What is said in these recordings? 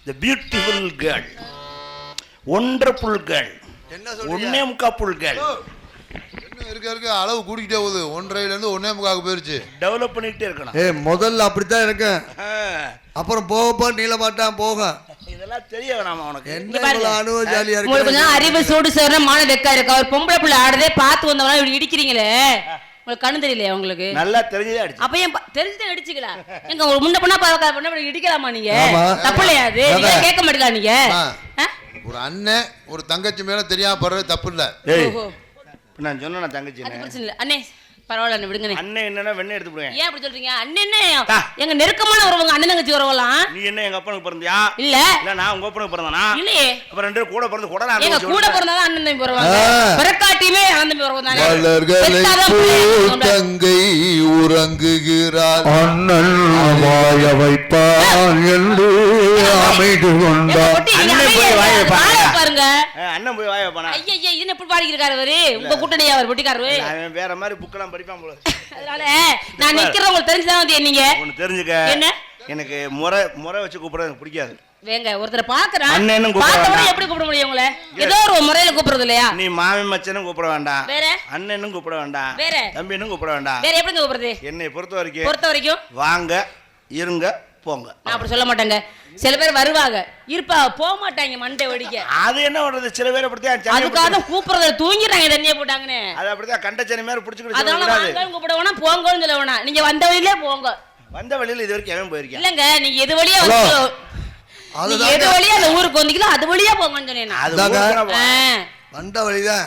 தி beautiful girl, wonderful girl, என்ன சொல்றீங்க? ஒன்னே முக்கா புல் கேர்ள். என்ன இருக்க அளவு கூடிக்கிட்டே போகுது. 1.5 இருந்து 1.25 போயிருச்சு. டெவலப் பண்ணிட்டே இருக்கணும். முதல்ல அப்படித்தான் இருக்கேன், அப்புறம் போக நீள மாட்டான் போக. இதெல்லாம் தெரிய வேணாமா உனக்கு? என்ன அனுபவசாலியா இருக்கு. உங்களுக்கு கொஞ்சம் அறிவு சூடு சேர மான வெக்கா இருக்கா? ஒரு பொம்பளை பிள்ளை ஆடுறதே பார்த்து வந்தவங்க இப்படி இடிக்கிறீங்களே, உங்களுக்கு கண்ணு தெரியலையா உங்களுக்கு? நல்லா தெரிஞ்சதே அடிச்சு. அப்ப ஏன் தெரிஞ்சதை அடிச்சுக்கலாம்? எங்க ஒரு முன்ன பொண்ணா பண்ண இடிக்கலாமா நீங்க? தப்பு இல்லையா அது? கேட்க மாட்டீங்களா நீங்க? ஒரு அண்ணன் ஒரு தங்கச்சி மேல தெரியாம படுறது தப்பு இல்ல. நான் சொன்ன தங்கச்சி பிரச்சனை இல்ல அண்ணே, பரவாயில்ல விடுங்க. அண்ணன் என்னன்னா வெண்ணெய் எடுத்து போடுவேன். ஏன் அப்படி சொல்றீங்க? அண்ணன் எங்க நெருக்கமான உறவுங்க, அண்ணன் தங்கச்சி உறவலாம். நீ என்ன எங்க அப்பனுக்கு பிறந்தியா? இல்ல இல்ல நான் உங்க அப்பனுக்கு பிறந்தனா? இல்லையே. அப்புறம் ரெண்டு கூட பிறந்து கூட நான் எங்க கூட பிறந்தாதான் அண்ணன் தம்பி உறவாங்க, பிறக்காட்டியுமே அண்ணன் தம்பி உறவு தானே. தங்கை உறங்குகிறார், அண்ணன் வாய வைப்பான் என்று அமைது கொண்டார். பாருங்க அண்ணன் போய் வாய வைப்பானா? ஐயா இது எப்படி பாடிக்கிறாரு அவரு? உங்க கூட்டணியா அவர் பொட்டிக்காரு? அவன் வேற மாதிரி புக்கெல்லாம் படிப்பான் போல. அதனால நான் நிக்கிறேன், உங்களுக்கு தெரிஞ்சுதான் வந்து நீங்க ஒன்னு தெரிஞ்சுக்க. என்ன? எனக்கு முறை வச்சு கூப்பிடுறது எனக்கு பிடிக்காது. வேங்க ஒருத்தரை பாக்குறேன், அண்ணனும் பாத்தவரை எப்படி கூப்பிட முடியும் உங்களை? ஏதோ ஒரு முறையில கூப்பிடுறது இல்லையா? நீ மாமி மச்சனும் கூப்பிட வேண்டாம், வேற அண்ணனும் கூப்பிட வேண்டாம், வேற தம்பினும் கூப்பிட வேண்டாம். வேற எப்படி கூப்பிடுறது? என்னை பொறுத்த வரைக்கும் வாங்க இருங்க போங்க. நான் அப்படி சொல்ல மாட்டேங்க. சில பேர் வருவாங்க இருப்பா போக மாட்டாங்க மண்டை வெடிக்க. அது என்ன பண்றது? சில பேர் அப்படித்தான். அதுக்காக கூப்பிடுறத தூங்கிடுறாங்க தண்ணியை போட்டாங்கன்னு. அது அப்படிதான் கண்டச்சனி மாதிரி பிடிச்சிக்கிட்டு. அதனால வாங்க கூப்பிட வேணா போங்கன்னு சொல்ல வேணாம். நீங்க வந்த வழியிலே போங்க. வந்த வழியில இது வரைக்கும் எவன் போயிருக்கேன்? இல்லங்க நீங்க எது வழியா எது வழியா அந்த ஊருக்கு வந்தீங்களோ அது வழியா போங்கன்னு சொன்னேன். வந்த வழிதான்,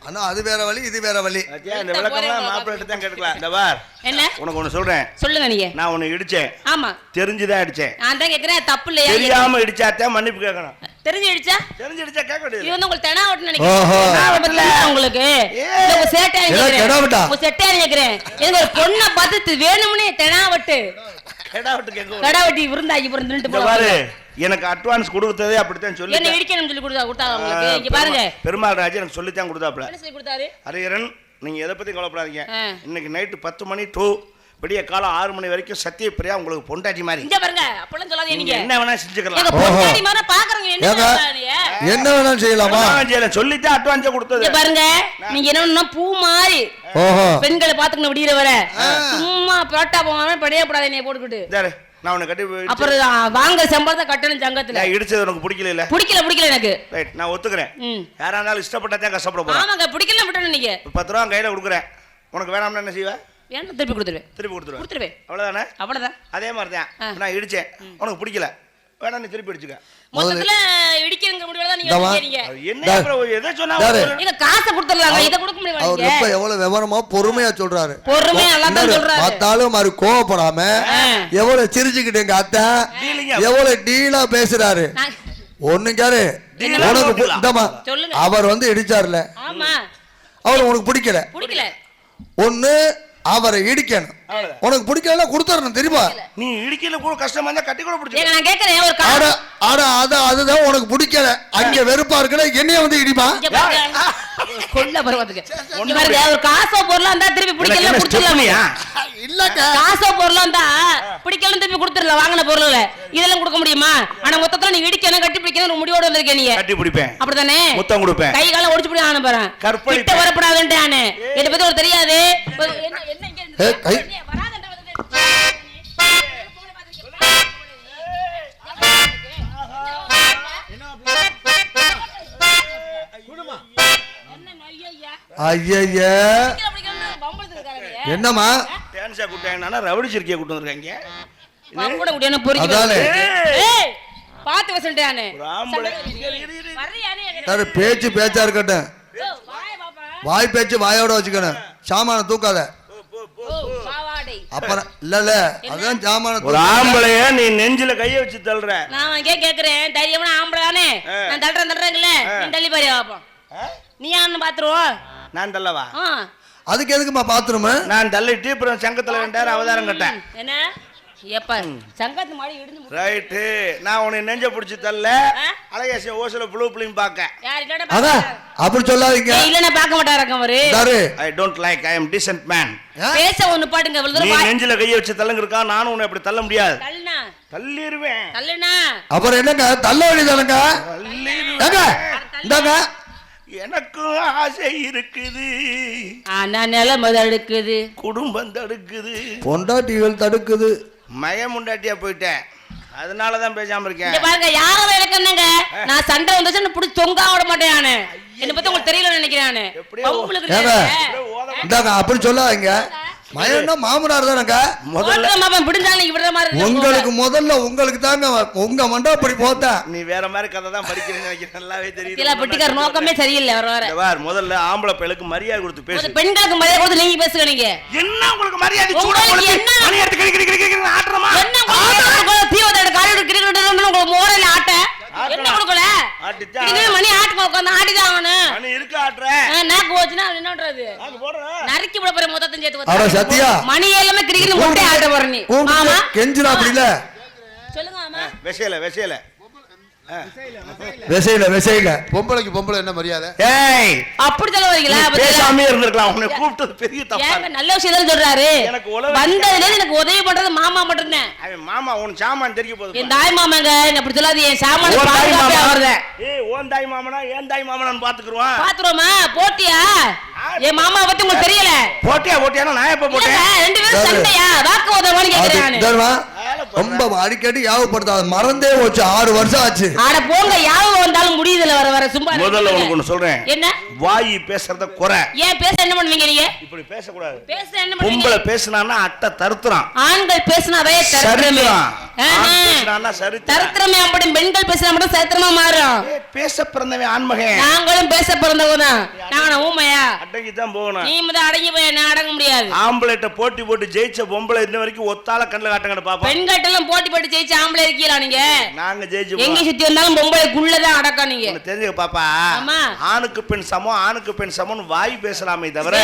ஆனா அது வேற வழி இது வேற வழி. இந்த விளக்கம்லாம் மாப்பிள்ளை தான் கேட்டுக்கலாம். இந்த பார் என்ன உனக்கு ஒண்ணு சொல்றேன், சொல்லுங்க. நீங்க நான் உன்னை இடிச்சேன். ஆமா தெரிஞ்சுதான் அடிச்சேன். நான் தான் கேக்குறேன், தப்பு இல்லையா? தெரியாம இடிச்சாத்தான் மன்னிப்பு கேட்கணும். தெரிஞ்சு இடிச்சா கேட்க முடியாது. இது வந்து உங்களுக்கு தெனா ஓட்டு நினைக்கிறேன். உங்களுக்கு உங்க சேட்டையா கேக்குறேன். எனக்கு ஒரு பொண்ணை பார்த்து வேணும்னே தெனாவட்டு கடாவட்டி விருந்தாக்கி பிறந்துட்டு பாரு. எனக்கு அட்வான்ஸ் கொடுத்ததே அப்படித்தான் சொல்லி என்ன இடிக்கணும்னு சொல்லி கொடுத்தா உங்களுக்கு. இங்க பாருங்க பெருமாள் ராஜ் எனக்கு சொல்லித்தான் கொடுத்தாப்ல. என்ன சொல்லி கொடுத்தாரு? ஹரிஹரன் நீங்க எதை பத்தி கவலைப்படாதீங்க. இன்னைக்கு நைட்டு 10 மணி டு விடிய காலம் 6 மணி வரைக்கும் சத்யபிரியா உங்களுக்கு பொண்டாட்டி மாதிரி. இங்க பாருங்க அப்பலாம் சொல்லாதீங்க. நீங்க என்ன வேணா செஞ்சுக்கலாம். எங்க பொண்டாட்டி மாதிரி பாக்குறீங்க. என்ன வேணா செய்யலாமா? சொல்லித்தான் அட்வான்ஸ் கொடுத்தது. இங்க பாருங்க நீங்க என்னன்னா பூ மாதிரி பெண்களை பாத்துக்கணும் விடியற வர. சும்மா புரோட்டா போகாம படையே போடாத என்னைய போட்டுக்கிட்டு. நான் உன்னை கட்டி அப்புறம் வாங்க சம்பளத்தை கட்டணும் சங்கத்துல. இடிச்சது உனக்கு பிடிக்கல இல்ல? பிடிக்கல எனக்கு. ரைட் நான் ஒத்துக்கிறேன். யாரா இருந்தாலும் இஷ்டப்பட்டா தான் கஷ்டப்பட போறேன். ஆமாங்க பிடிக்கல விட்டணும். நீங்க 10 ரூபா கையில கொடுக்குறேன், உனக்கு வேணாம்னா என்ன செய்வ? வேணும் திருப்பி கொடுத்துருவேன். அவ்வளவுதானே? அவ்வளவுதான். அதே மாதிரி தான் நான் இடிச்சேன், உனக்கு பிடிக்கல, வேணா நீ திருப்பி அடிச்சுக்க. மொத்தத்துல இடிக்கிறங்க முடியல தான் நீங்க கேக்குறீங்க. என்ன அப்புறம் எதை சொன்னா நீங்க காசை கொடுத்துறலாங்க, இத கொடுக்க முடியல. அவர் ரொம்ப எவ்வளவு விவரமா பொறுமையா சொல்றாரு. பொறுமையா நல்லா தான் சொல்றாரு. பார்த்தாலும் மாதிரி கோவப்படாம எவ்வளவு சிரிச்சுக்கிட்டு எங்க அத்தை எவ்வளவு டீலா பேசுறாரு. ஒண்ணு கேரு, அவர் வந்து இடிச்சார்ல, அவர் உனக்கு பிடிக்கல. ஒண்ணு அவரை இடிக்கணும், உனக்கு பிடிக்கல கொடுத்துறணும் தெரியுமா? நீ இடிக்கல கூட கஷ்டமா இருந்தா கட்டி கூட பிடிச்சு. நான் கேக்குறேன் ஒரு அதுதான் உனக்கு பிடிக்கல, அங்க வெறுப்பா இருக்கல, என்னைய வந்து இடிமா கொல்ல பரவாதுக்கு. இங்க பாருங்க ஒரு காசோ பொருளா இருந்தா திருப்பி பிடிக்கல கொடுத்துறலாம். இல்லங்க காசோ பொருளா இருந்தா பிடிக்கல திருப்பி கொடுத்துறலாம் வாங்குன பொருளை. இதெல்லாம் கொடுக்க முடியுமா? ஆனா மொத்தத்துல நீ இடிக்கணும் கட்டி பிடிக்கணும் ஒரு முடிவோட வந்திருக்கே. நீங்க கட்டி பிடிப்பேன் அப்படிதானே? முத்தம் கொடுப்பேன், கை கால ஒடிச்சு பிடி ஆன பாறேன். கிட்ட வரப்படாதுன்னு ஆனே. இத பத்தி ஒரு தெரியாது. என்ன என்ன இங்க இருந்து வராதன்ற ஐயா என்னமா டான்ஸா கூட்டாங்கனா ரவுடி சிரிக்கிய கூட்டி வந்திருக்காங்க. கூட கூட்டியான பொறுக்கி ஏய் பாத்து வசல்டானே ஒரு ஆம்பளை சார் பேச்சு பேச்சா இருக்கட்டும், வாய் பேச்சு வாயோட வச்சுக்கணும், சாமான தூக்காத. அப்புறம் இல்ல அதான் சாமான. ஒரு ஆம்பளைய நீ நெஞ்சில கைய வச்சு தள்ளுற. நான் கேக்குறேன் தைரியமான ஆம்பளை தானே நான் தள்ளுறேன்ல, நீ தள்ளி பாரு பாப்போம். நீ யான்னு பாத்துருவோம். நான் தள்ளவா? அதுக்கு எதுக்குமா பாத்ரூம்? நான் தள்ளிட்டு அப்புறம் சங்கத்துல 2000 அவதாரம் கட்டேன். என்ன எப்ப சங்கத்து மாடி இடிஞ்சு ரைட். நான் உன்னை நெஞ்ச பிடிச்சி தள்ள அழகேசி ஓசல ப்ளூ பிலிம் பாக்க. யார் இல்லடா அப்படி சொல்லாதீங்க. இல்லனா பார்க்க மாட்டாரங்க அவரு. I don't like, I am decent man. பேச ஒன்னு பாடுங்க. நீ நெஞ்சில கைய வச்சு தள்ளுங்க இருக்கா, நானும் உன்னை அப்படி தள்ள முடியாது. தள்ளனா தள்ளிடுவேன். தள்ளுனா அப்புறம் என்னங்க தள்ள வேண்டியதானங்க? ஏங்க இந்தாங்க எனக்கும் ஆசை இருக்குது, ஆனா நிலைமை தடுக்குது, குடும்பம் தடுக்குது, பொண்டாட்டிகள் தடுக்குது. முண்டாட்டியா போயிட்டேன், அதனாலதான் பேசாம இருக்கேன். இங்க பாருங்க யாரும் எனக்குன்னங்க நான் சண்டை வந்துச்சுன்னு புடிச்சு தொங்கா விட மாட்டேன் நானு. என்ன பத்தி உங்களுக்கு தெரியல நினைக்கிறேன் நானு. உங்களுக்கு இந்தாங்க அப்படி சொல்லாதீங்க. மயன்னா மாமனார் தானங்க. முதல்ல உங்களுக்கு முதல்ல உங்களுக்கு தாங்க உங்க மண்டா அப்படி போத்தா. நீ வேற மாதிரி கதை தான் படிக்கிறேன்னு நினைக்கிறேன், நல்லாவே தெரியுது. இல்ல பெட்டிக்கார நோக்கமே சரியில்லை. வர முதல்ல ஆம்பளை பிள்ளைக்கு மரியாதை கொடுத்து பேசு. பெண்களுக்கு மரியாதை கொடுத்து நீங்க பேசுங்க. நீங்க என்ன உங்களுக்கு மரியாதை ஆட்டுறமா? மோரல ஆட்ட என்ன கொடுக்கல மணி ஆட்டு உட்காந்து ஆட்டிதான் ஆகணும். மணி இருக்கு ஆட்டுற நாக்கு போச்சுன்னா என்னன்றது நறுக்கி விட போற மொத்தத்தையும் சேர்த்து சத்தியா மணி எல்லாமே கிரிக்கெட் போட்டு ஆட்ட போற நீ. ஆமா கெஞ்சிரா அப்படி இல்ல சொல்லுங்க. ஆமா வெசையில பொம்பளைக்கு பொம்பளை என்ன மரியாதை? ஏய் அப்படி சொல்ல வரீங்களா? பேசாமே இருந்திருக்கலாம். உன்னை கூப்பிட்டது பெரிய தப்பா. ஏங்க நல்ல விஷயம் சொல்றாரு. எனக்கு வந்ததுல எனக்கு உதவி பண்றது மாமா மட்டும் தான். அவன் மாமா உன் சாமான் தெரிய போகுது. என் தாய் மாமாங்க என்ன அப்படி சொல்லாதீ. என் சாமான பாதுகாப்பா வருதே. ஏய் ஓன் தாய் மாமனா ஏன் தாய் மாமனான்னு பாத்துக்குறோம். பாத்துறோமா? போட்டியா? என் மாமா பத்தி உங்களுக்கு தெரியல. போட்டியானா நான் எப்ப போட்டேன்? ரெண்டு பேரும் சண்டையா? வாக்கு உதவான்னு கேக்குறேன் நானு. ரொம்ப அடிக்கடி யாவப்படுத்தாத மறந்தே போச்சு. 6 வருஷம் ஆச்சு. ஆட போங்க யாவும் வந்தாலும் முடியுதுல வர சும்மா. முதல்ல உனக்கு ஒன்னு சொல்றேன். என்ன? வாய் பேசுறத குறை. ஏன் பேச என்ன பண்ணுவீங்க நீங்க? இப்படி பேச கூடாது. பேச என்ன பண்ணுவீங்க? பொம்பளை பேசினான்னா அட்டை தருத்துறான். ஆண்கள் பேசினாவே தருத்திரமே. பேசினான்னா தருத்திரமே. அப்படி பெண்கள் பேசினா மட்டும் சரித்திரமா மாறும். பேச பிறந்தவன் ஆண்மகன். நாங்களும் பேச பிறந்தவங்க தான். நாங்க ஊமையா? அடங்கி தான் போகணும். நீ முத அடங்கி போய் நான் அடங்க முடியாது. ஆம்பளைட்ட போட்டி போட்டு ஜெயிச்ச பொம்பளை இன்ன வரைக்கும் ஒத்தால கண்ணுல காட்டங்கட பாப்போம். பெண்கள்ட்ட எல்லாம் போட்டி போட்டு ஜெயிச்ச ஆம்பளை இருக்கீங்களா நீங்க? நாங்க ஜெயிச்சு எங்க சுத்தி வந்தாலும் பொம்பளைக்குள்ளதான் அடக்கம் நீங்க. தெரிஞ்சுக்க பாப்பா. ஆணுக்கு பெண் சமம் ஆணுக்கு பெண் சமம் வாய் பேசலாமே தவிர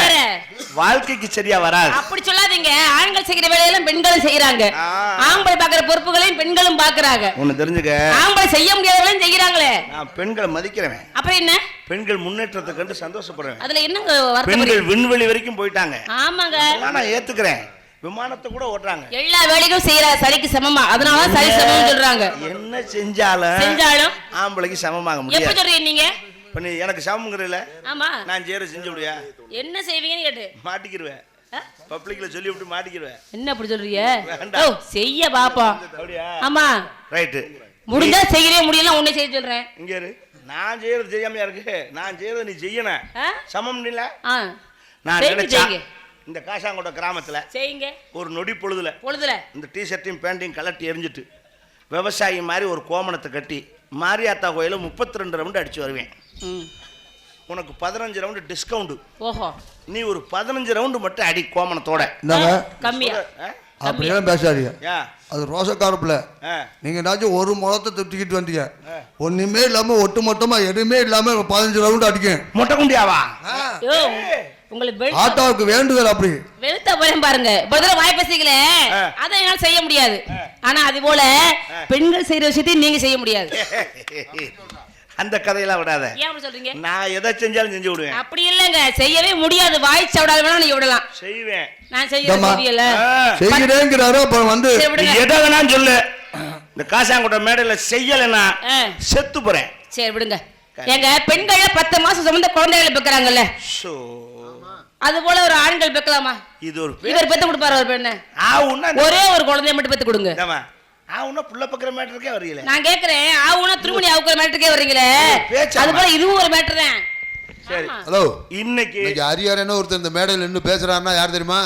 வாழ்க்கைக்கு சரியா வராது. அப்படி சொல்லாதீங்க. ஆண்கள் செய்யற வேலையெல்லாம் பெண்களும் செய்யறாங்க. ஆம்பளை பாக்குற பொறுப்புகளையும் பெண்களும் பாக்குறாங்க. ஒன்னு தெரிஞ்சுக்க. ஆம்பளை செய்ய முடியாதவளையும் செய்யறாங்களே. நான் பெண்களை மதிக்கிறேன். அப்புறம் என்ன? பெண்கள் முன்னேற்றத்தை கண்டு சந்தோஷப்படுறேன். அதுல என்னங்க பெண்கள் விண்வெளி வரைக்கும் போயிட்டாங்க. ஆமாங்க நான் ஏத்துக்கிறேன். விமானத்தை கூட ஓட்டுறாங்க. எல்லா வேலையும் செய்யற சரிக்கு சமமா. அதனால சரி சமம் சொல்றாங்க. என்ன செஞ்சாலும் ஆம்பளைக்கு சமமாக முடியாது. எப்படி சொல்றீங்க நீங்க? நீ எனக்கு சமம்ங்கறல. ஆமா நான் செஞ்சு விடுயா. என்ன செய்வீங்கன்னு கேட்டு மாட்டிக்கிடுவேன். பப்ளிக்ல சொல்லி விட்டு மாட்டிக்கிடுவேன். என்ன அப்படி சொல்றீங்க? ஓ செய்ய பாப்போம். அப்படியே? ஆமா ரைட். முடிஞ்சா செய்யவே முடியல உன்னை செய்ய சொல்றேன். இங்க இரு. நான் செய்யறது செய்யாமையா இருக்கு. நான் செய்யறது நீ செய்யணும். சமம் இல்ல? நான் நினைச்சேன் இந்த காசாங்கோட கிராமத்துல செய்யுங்க. ஒரு நொடி பொழுதுல இந்த டி-ஷர்ட்டையும் பேண்டையும் கலட்டி எரிஞ்சிட்டு விவசாயி மாதிரி ஒரு கோமணத்தை கட்டி மாரியாத்தா கோயில 32 ரவுண்டு அடிச்சு வருவேன். உனக்கு 15 ரவுண்டு டிஸ்கவுண்ட். ஓஹோ நீ ஒரு 15 ரவுண்டு மட்டும் அடி கோமணத்தோட. கம்மியா அப்படியே பேசாதீங்க. அது ரோசக்காரப்புல. நீங்க ஏதாச்சும் ஒரு முளத்தை திட்டிக்கிட்டு வந்தீங்க. ஒண்ணுமே இல்லாம ஒட்டு மொத்தமா எதுவுமே இல்லாம 15 ரவுண்டு அடிக்கும். மொட்டை குண்டியாவா? உங்களுக்கு ஆட்டாவுக்கு வேண்டுதல் அப்படி வெளுத்த போறேன் பாருங்க. இப்போதான் வாய் பேசிக்கல அதை என்னால செய்ய முடியாது. ஆனா அது போல பெண்கள் செய்யற விஷயத்தையும் நீங்க செய்ய முடியாது. அந்த கதையெல்லாம் விடாத. ஏன் அப்படி சொல்றீங்க? நான் எதை செஞ்சாலும் செஞ்சு விடுவேன். அப்படி இல்லங்க செய்யவே முடியாது. வாய் சவுடால வேணா நீங்க விடலாம். செய்வேன். நான் செய்ய முடியல. செய்யறேங்கறாரோ அப்ப வந்து எதை வேணாம் சொல்லு. இந்த காசாங்கோட்ட மேடையில செய்யலனா செத்து போறேன். சரி விடுங்க. எங்க பெண்கள் 10 மாசம் சுமந்த குழந்தைகளை பெக்கறாங்கல்ல. அது போல ஒரு ஆண்கள் பெக்கலாமா? இது ஒரு இவர் பெத்து கொடுப்பாரு ஒரு பெண்ண. ஒரே ஒரு குழந்தையை மட்டும் பெத்து கொடுங்க. ஆவுனா புள்ள பக்கற மேட்டருக்கே வரீங்களே. நான் கேக்குறேன் ஆவுனா திருமணி ஆவுக்குற மேட்டருக்கே வரீங்களே. அது போல இதுவும் ஒரு மேட்டர் தான். சரி ஹலோ இன்னைக்கு ஹரியாரன ஒருத்தர் இந்த மேடையில நின்னு பேசுறாருன்னா யார் தெரியுமா?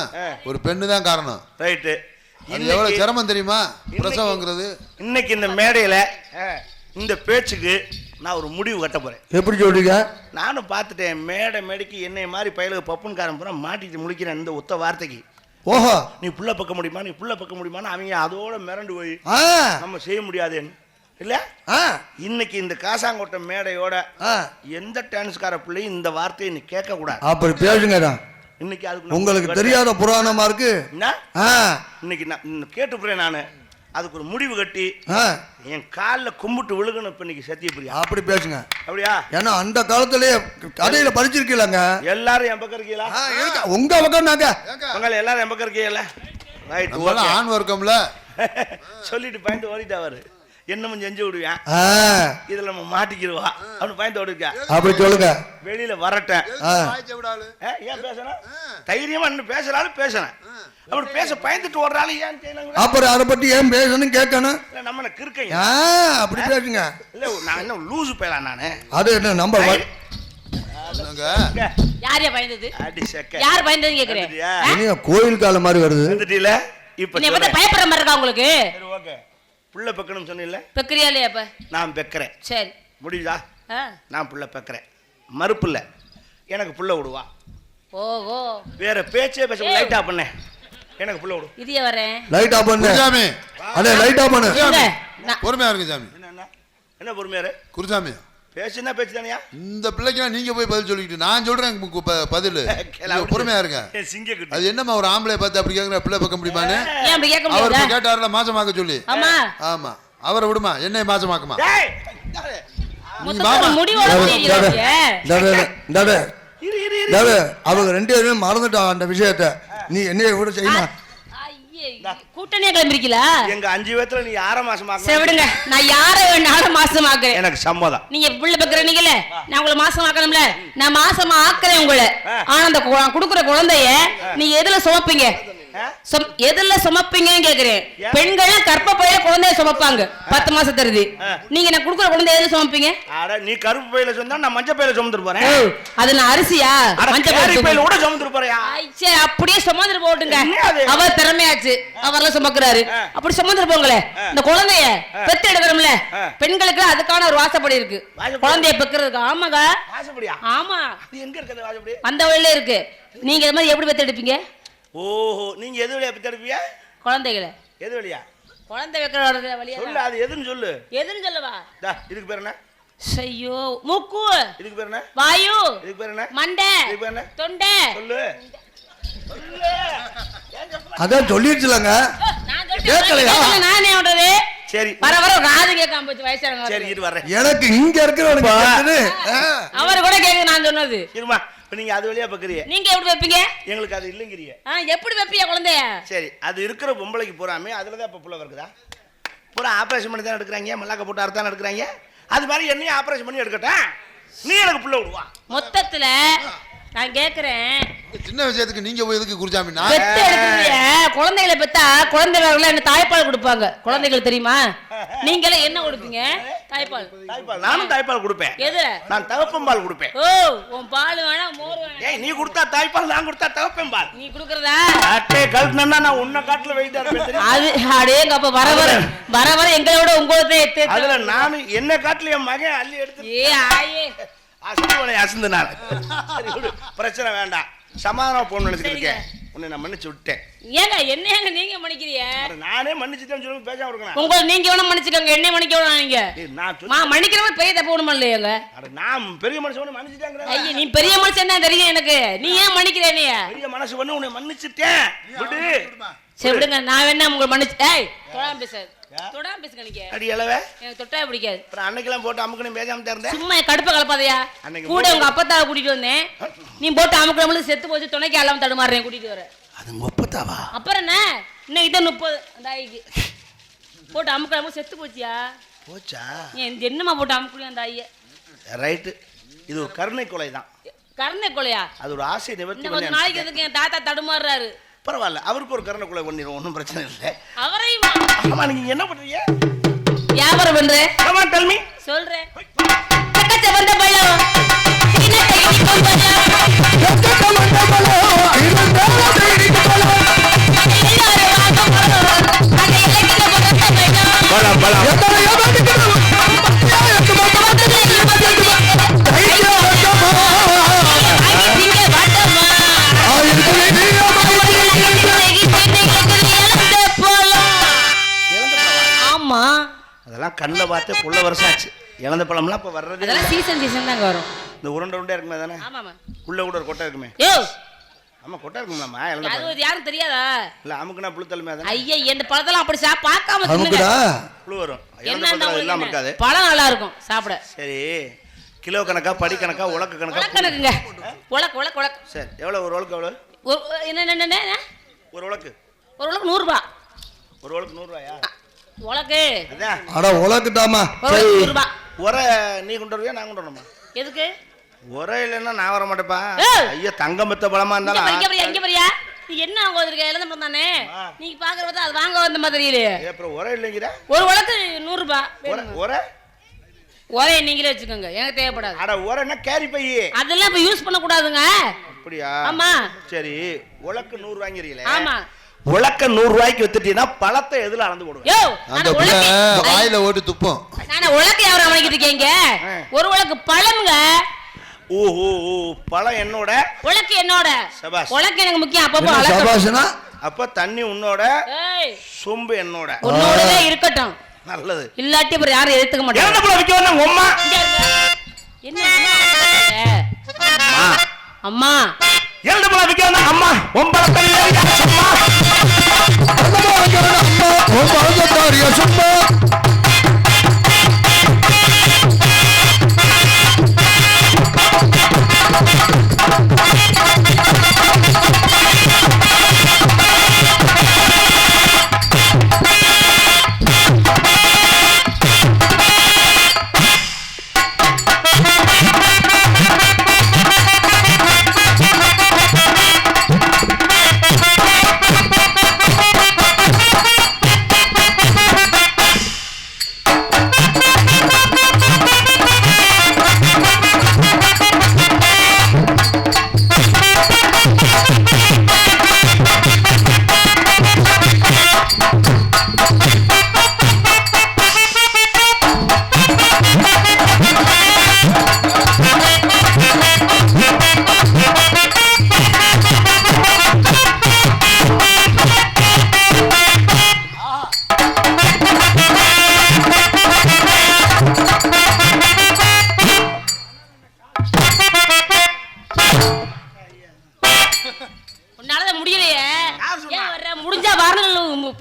ஒரு பெண்ணு தான் காரணம். ரைட். இது எவ்வளவு சிரமம் தெரியுமா பிரசவம்ங்கிறது. இன்னைக்கு இந்த மேடையில இந்த பேச்சுக்கு நான் ஒரு முடிவு கட்ட போறேன். எப்படி சொல்றீங்க? நானும் பார்த்துட்டேன். மேடைக்கு என்னை மாதிரி பயலுக்கு பப்புன்காரன் பூரா மாட்டிட்டு முடிக்கிறேன் இந்த ஒத்த வார்த்தைக்கு. ஓஹோ நீ புள்ள பக்க முடியுமான்னு அவங்க அதோட மிரண்டு போய் நம்ம செய்ய முடியாதுன்னு இல்ல. இன்னைக்கு இந்த காசாங்கோட்டை மேடையோட எந்த டான்ஸ்கார பிள்ளையும் இந்த வார்த்தையை நீ கேட்க கூடாது. அப்படி பேசுங்க. இன்னைக்கு அதுக்கு உங்களுக்கு தெரியாத புராணமா இருக்கு. இன்னைக்கு நான் கேட்டு போறேன். நானு அதுக்கு ஒரு முடிவு கட்டி என் காலில் கும்பிட்டு விழுகணும். இப்ப இன்னைக்கு சத்தியப்பிரியா அப்படி பேசுங்க. அப்படியா? ஏன்னா அந்த காலத்திலேயே கதையில படிச்சிருக்கீங்களா? எல்லாரும் என் பக்கம் இருக்கீங்களா? உங்க பக்கம் நாங்க எல்லாரும் என் பக்கம் இருக்கீங்களா? ஆண் வர்க்கம்ல சொல்லிட்டு பயந்து ஓடிட்டா அவரு என்னமும் செஞ்சு விடுவேன் இதுல நம்ம மாட்டிக்கிடுவா அவனு பயந்து ஓடிக்கா அப்படி சொல்லுங்க வெளியில வரட்டேன் ஏன் பேசணும் தைரியமா இன்னும் பேசுறாலும் பேசுறேன் அப்படி பேச பயந்துட்டு ஓடுறாள் ஏன் செய்யணும் அப்புறம் அதை பத்தி ஏன் பேசணும் கேட்கணும் இல்ல நம்ம கிறுக்கைங்க அப்படி பேசுங்க இல்ல நான் என்ன லூசு பேலாம் நானு அது என்ன நம்ம யாரையா பயந்தது யார் பயந்ததுன்னு கேக்குறேன் கோயில் காலம் மாதிரி வருது வந்துட்டீல இப்ப நீ வந்து பயப்படுற மாதிரி இருக்கா உங்களுக்கு சரி ஓகே புள்ள பெக்கணும் சொன்னீல்ல பெக்கறியா இல்லையா அப்ப நான் பெக்கறேன் சரி முடியுதா நான் புள்ள பெக்கறேன் மறுப்புல எனக்கு புள்ள விடுவா ஓ வேற பேச்சே பேச லைட் ஆஃப் பண்ணேன் எனக்கு புள்ள விடு இதியே வரேன் லைட் ஆஃப் பண்ணு சாமி அட லைட் ஆஃப் பண்ணு பொறுமையா இருங்க சாமி என்ன பொறுமையா இரு குருசாமி பேசுனா பேச்சு தானியா இந்த பிள்ளைக்கு நீங்க போய் பதில் சொல்லிக்கிட்டு நான் சொல்றேன் பதில் பொறுமையா இருங்க அது என்னமா ஒரு ஆம்பளை பார்த்து அப்படி கேக்குற பிள்ளை பக்கம் முடியுமான்னு அவர் கேட்டாருல மாசமாக்க சொல்லி ஆமா அவரை விடுமா என்னை மாசமாக்குமா அவங்க ரெண்டு பேருமே மறந்துட்டான் அந்த விஷயத்த நீ என்னைய விட செய்யணும் கூட்டணியா கிளம்பிருக்கீங்களா எங்க 5 பேத்துல நீ யார மாசமாக்க சரி விடுங்க நான் யார வேணாலும் மாசமாக்குறேன் எனக்கு சம்மதம் நீங்க புள்ள பெக்கறீங்கல நான் உங்களை மாசமாக்கணும்ல நான் மாசமா ஆக்குறேன் உங்களை ஆனா அந்த குடுக்குற குழந்தைய நீ எதுல சுமப்பீங்க எதுல சுமப்பீங்கன்னு கேக்குறேன் பெண்கள் கர்ப்பப்பையில குழந்தைய சுமப்பாங்க 10 மாசம் தருது நீங்க நான் குடுக்குற குழந்தைய எதுல சுமப்பீங்க நீ கருப்பு பையில சொன்னா நான் மஞ்சள் பையில சுமந்துட்டு போறேன் அது நான் அரிசியா மஞ்சள் பையில கூட சுமந்துட்டு போறியா சரி அப்படியே சுமந்துட்டு போட்டுங்க அவர் திறமையாச்சு அவர்லாம் சுமக்குறாரு அப்படி சுமந்துட்டு போங்களே இந்த குழந்தைய பெத்து எடுக்கிறோம்ல பெண்களுக்கு அதுக்கான ஒரு வாசப்படி இருக்கு குழந்தைய பெக்கிறதுக்கு ஆமாங்க வாசப்படியா ஆமா அது எங்க இருக்கு அந்த வாசப்படி அந்த வழியில இருக்கு நீங்க இது மாதிரி எப்படி பெத்து எடுப்பீங்க ஓஹோ நீங்க எது வழியா பெத்தெடுப்பியா குழந்தைகளை எது வழியா குழந்தை வைக்கிற வழியா சொல்லு அது எதுன்னு சொல்லு எதுன்னு சொல்லவா இதுக்கு பேர் என்ன ஐயோ மூக்கு இதுக்கு பேர் என்ன வாயு இதுக்கு பேர் என்ன மண்டை இதுக்கு பேர் என்ன தொண்டை சொல்லு அதான் சொல்லிடுச்சுலங்க நானே சொல்றது சரி வர வர காது கேட்காம போச்சு வயசானவங்க சரி இரு வரேன் எனக்கு இங்க இருக்கிறவனுக்கு அவர் கூட கேக்குது நான் சொன்னது இருமா இப்ப நீங்க அது வழியா பக்கறிய நீங்க எப்படி வைப்பீங்க எங்களுக்கு அது இல்லங்கறிய எப்படி வைப்பீங்க குழந்தைய சரி அது இருக்கிற பொம்பளைக்கு போறாமே அதுலதான் இப்ப புள்ள வருக்குதா பூரா ஆபரேஷன் பண்ணி தான் எடுக்கிறாங்க மல்லாக்க போட்டு அறுத்தான் எடுக்கிறாங்க அது மாதிரி என்னையும் ஆபரேஷன் பண்ணி எடுக்கட்டேன் நீ எனக்கு புள்ள விடுவா மொத்தத்துல நான் கேக்குறேன் சின்ன விஷயத்துக்கு நீங்க போய் எதுக்கு குருசாமி பெத்து எடுக்கிறீங்க குழந்தைகளை பெத்தா குழந்தைகள் என்ன தாய்ப்பால் கொடுப்பாங்க குழந்தைகள் தெரியுமா நீங்களே என்ன கொடுப்பீங்க தாய்ப்பால் நானும் தாய்ப்பால் கொடுப்பேன் எது நான் தகப்பன் பால் கொடுப்பேன் ஓ உன் பால் வேணா மோர் வேணா ஏய் நீ கொடுத்தா தாய்ப்பால் நான் கொடுத்தா தகப்பன் பால் நீ குடுக்குறதா அட்டே கல்ட்னா நான் உன்ன காட்டுல வெயிட்டா இருப்பேன் தெரியுமா அது அடேங்க அப்ப வர வர எங்களை விட உங்களதே ஏத்து அதுல நான் என்ன காட்டுல என் மகன் அள்ளி எடுத்து ஏ ஆயே அசந்து நான் சரி விடு பிரச்சனை வேண்டாம் சமாதானம் போன் நினைச்சிருக்கேன் உன்னை நான் மன்னிச்சு விட்டேன் ஏங்க என்னங்க நீங்க மன்னிக்கிறீங்க நானே மன்னிச்சுட்டேன்னு சொல்லி பேசாம இருக்கணும் உங்களை நீங்க வேணா மன்னிச்சுக்கோங்க என்ன மன்னிக்க வேணாம் நீங்க நான் மன்னிக்கிறவங்க பெரிய தப்பு ஒண்ணும் இல்லையாங்க நான் பெரிய மனுஷன் மன்னிச்சுட்டேன் ஐயா நீ பெரிய மனுஷன் தான் தெரியும் எனக்கு நீ ஏன் மன்னிக்கிற நீ பெரிய மனசு பண்ணி உன்னை மன்னிச்சுட்டேன் விடு சரி விடுங்க நான் வேணா உங்களை மன்னிச்சு ஏய் தொடாம பேசாத தொடாம பேசுங்க நீங்க அடி எலவே எனக்கு தொட்டா பிடிக்காது அப்புறம் அன்னைக்கெல்லாம் போட்டு அமுக்குன்னு பேசாம இருந்தேன் சும்மா கடுப்ப கலப்பாதையா கூட உங்க அப்பத்தாவை கூட்டிட்டு வந்தேன் நீ போட்டு அமுக்கணும்னு செத்து போச்சு துணைக்கு எல்லாம் தடுமாறுறேன் கூட்டிட்டு வர அது முப்பத்தாவா அப்புறம் என்ன இன்னைக்கு தான் 30 அந்த ஆயிக்கு போட்டு அமுக்கணும் செத்து போச்சியா போச்சா என்னமா போட்டு அமுக்கணும் அந்த ஆயிய ரைட்டு இது ஒரு கருணை கொலை தான் கருணை கொலையா அது ஒரு ஆசை நிவர்த்தி கொஞ்ச நாளைக்கு எதுக்கு என் தாத்தா தடுமாறுறாரு பரவாயில்ல அவருக்கு ஒரு கருணை கொலை பண்ணிடும் ஒன்றும் பிரச்சனை இல்லை அவரையும் ஆமா நீங்க என்ன பண்றீங்க வியாபாரம் பண்றேன் ஆமா டெல் சொல்றேன் தக்கச்ச வந்த பழம் ஆமா அதெல்லாம் கண்ணில் பார்த்து புள்ள வருஷம் ஆச்சு இழந்த பழம்லாம் இப்போ வர்றது அதெல்லாம் சீசன் தாங்க வரும் இந்த உருண்டை இருக்குமே தானே ஆமாமா உள்ள கூட ஒரு கொட்டை இருக்குமே ஆமா கொட்டை இருக்குமாம்மா இழந்த அது யாரும் தெரியாதா இல்ல அமுக்குனா புழு தள்ளுமே தானே ஐயா இந்த பழத்தெல்லாம் அப்படி பார்க்காம தின்னுங்க புழு வரும் இழந்த இல்லாம இருக்காது பழம் நல்லா இருக்கும் சாப்பிட சரி கிலோ கணக்கா படி கணக்கா உலக்கு கணக்கா கணக்குங்க உலக்கு சரி எவ்வளவு ஒரு உலக்கு எவ்வளவு என்ன ஒரு உலக்கு 100 ரூபாய் ஒரு உனக்கு 100 ரூபாயா? உலக்கு அட உலக்குதாமா. ஒரே நீ கொண்டு வருவியா நான் கொண்டு வரணுமா? எதுக்கு? ஒரே இல்லைன்னா நான் வர மாட்டேப்பா. ஐயா தங்கம் பெத்த பழமா இருந்தாலும் எங்க வரியா? நீ என்ன வாங்க வந்திருக்க? இளந்த பழம் தானே நீ பாக்குற பார்த்தா அது வாங்க வந்த மாதிரி இல்லையே. அப்புறம் ஒரே இல்லைங்கிற ஒரு உலக்கு 100 ரூபாய். ஒரே ஒரே நீங்களே வச்சுக்கோங்க, எனக்கு தேவைப்படாது. அட ஒரேன்னா கேரி பை அதெல்லாம் இப்ப யூஸ் பண்ண கூடாதுங்க. அப்படியா? ஆமா. சரி உலக்கு 100 வாங்கிறீங்களே. ஆமா. உலக்க 100 ரூபாய்க்கு வித்துட்டீங்கன்னா பழத்தை எதுல அளந்து போடுவேன்? யோ அந்த வாயில ஓட்டு துப்போம். நான் உலக்க யாரும் வாங்கிட்டு இருக்கீங்க? ஒரு உலக்கு பழம்ங்க. ஓஹோ பழம் என்னோட, உலக்கு என்னோட. சபாஷ். உலக்கு எனக்கு முக்கியம். அப்பப்போ சபாஷ்னா அப்ப தண்ணி உன்னோட, சொம்பு என்னோட. உன்னோடவே இருக்கட்டும். நல்லது. இல்லாட்டி அப்புறம் யாரும் எடுத்துக்க மாட்டாங்க. என்ன பழம் விக்க வந்தாங்க அம்மா? என்ன அம்மா? என்ன பழம் விக்க வந்தாங்க அம்மா? ஒம்பளத்தை சும்மா அம்மா ஒம்பளத்தாரியா சும்மா.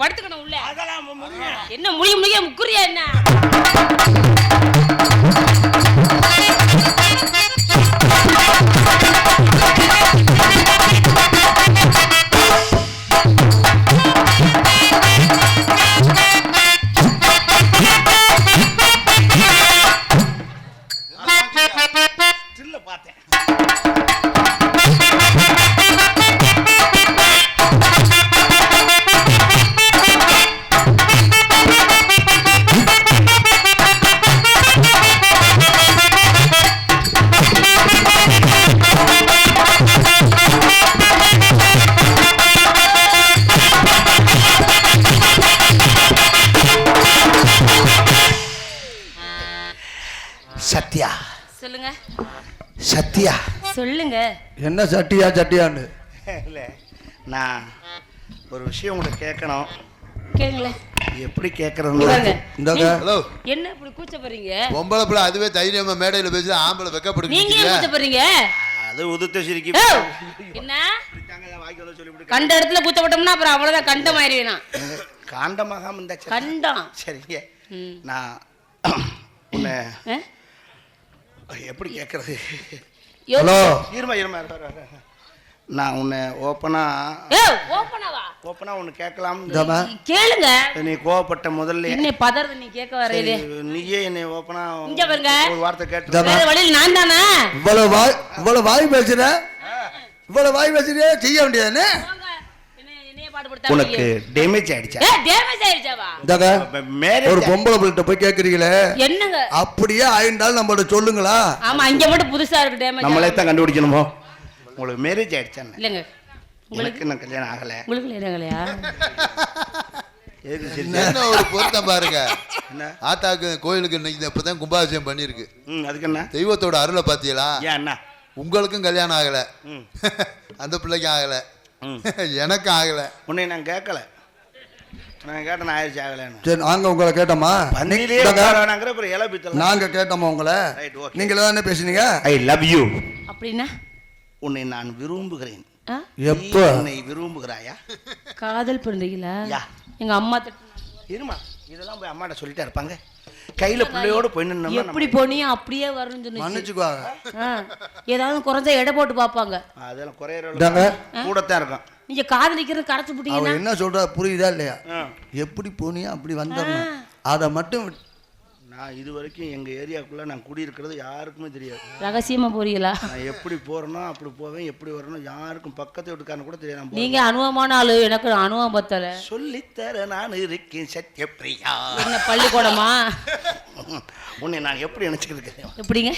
படுத்துக்கணும் உள்ள. என்ன முடிய முக்குறியா என்ன? சத்யா சொல்லுங்க. சத்யா சொல்லுங்க. என்ன சட்டியா சட்டியான்னு? இல்ல நான் ஒரு விஷயம் உங்களுக்கு கேட்கணும். கேளுங்க. எப்படி கேக்குறது? ஹலோ என்ன இப்படி கூச்சப்படுறீங்க? பொம்பளை பிள்ளை அதுவே தைரியமா மேடையில பேசி ஆம்பளை வெக்கப்படுங்க. நீங்க ஏன் கூச்சப்படுறீங்க? அது உதுத்த சிரிக்கி. என்ன கண்ட இடத்துல கூச்சப்பட்டோம்னா அப்புறம் அவ்வளவுதான் கண்டம் ஆயிருவேனா? காண்டமாகாம இருந்தா கண்டம். சரிங்க. நான் உன்னை எப்படி கேட்கறது? ஹலோ இருமா நான் உன்னை ஓப்பனா ஒன்னு கேட்கலாம். கேளுங்க. நீ கோவப்பட்ட முதல்ல என்ன பதறது நீ கேட்க வரையிலே நீயே என்னை ஓப்பனா இங்க பாருங்க ஒரு வார்த்தை கேட்டு வேற வழியில் நான் தானே இவ்வளவு வாய் பேசுற செய்ய வேண்டியதானே? உனக்கு டேமேஜ் ஆயிடுச்சா? டேமேஜ் ஆயிடுச்சாவா? ஒரு பொம்பளை பிள்ளை போய் கேக்குறீங்களே என்னங்க? அப்படியே ஆயிண்டாலும் நம்மள்ட்ட சொல்லுங்களா? ஆமா இங்க மட்டும் புதுசா இருக்கு டேமேஜ். நம்மளே தான் கண்டுபிடிக்கணுமோ. உங்களுக்கு மேரேஜ் ஆயிடுச்சா? இல்லங்க. உங்களுக்கு என்ன கல்யாணம் ஆகல? உங்களுக்கு கல்யாணம் ஆகலையா? என்ன ஒரு பொருத்தம் பாருங்க. ஆத்தாக்கு கோயிலுக்கு இன்னைக்கு இப்பதான் கும்பாபிஷேகம் பண்ணிருக்கு. அதுக்கு என்ன தெய்வத்தோட அருளை பாத்தீங்களா? என்ன உங்களுக்கும் கல்யாணம் ஆகல, அந்த பிள்ளைக்கும் ஆகல, எனக்கு ஆகல. உன்னை நான் கேட்கல. நான் கேட்டேன் ஆயிடுச்சு ஆகலன்னு. சரி நாங்க உங்களை கேட்டோமா? நாங்க கேட்டோமா உங்களை? நீங்க தானே பேசுனீங்க. ஐ லவ் யூ அப்படின்னா உன்னை நான் விரும்புகிறேன். எப்போ என்னை விரும்புகிறாயா? காதல் பண்றீங்களா? எங்க அம்மா இருமா இதெல்லாம் போய் அம்மாட்ட சொல்லிட்டே இருப்பாங்க. கையில பிள்ளையோட போய் நின்னோம்னா எப்படி போனியும் அப்படியே வரும்னு சொன்னீங்க. மன்னிச்சுக்குவாங்க. ஏதாவது குறைஞ்ச எடை போட்டு பாப்பாங்க. அதெல்லாம் குறையறவங்க கூடத்தான் இருக்கும். நீங்க காதலிக்கிறது கரைச்சு போட்டீங்கன்னா அவன் என்ன சொல்றா புரியுதா இல்லையா? எப்படி போனியா அப்படி வந்தோம். அதை மட்டும் நான் இது வரைக்கும் எங்க ஏரியாக்குள்ள நான் குடியிருக்கிறது யாருக்குமே தெரியாது. ரகசியமா போறீங்களா? நான் எப்படி போறேனோ அப்படி போவேன், எப்படி வரணும் யாருக்கும் பக்கத்து வீட்டுக்காரன் கூட தெரியாது. நீங்க அனுபவமான ஆளு, எனக்கு அனுபவம் பத்தல. சொல்லித்தர நான் இருக்கேன் சத்யபிரியா. என்ன பள்ளிக்கூடமா? உன்னை நான் எப்படி நினைச்சுக்கிட்டு இருக்கேன்? எப்படிங்க?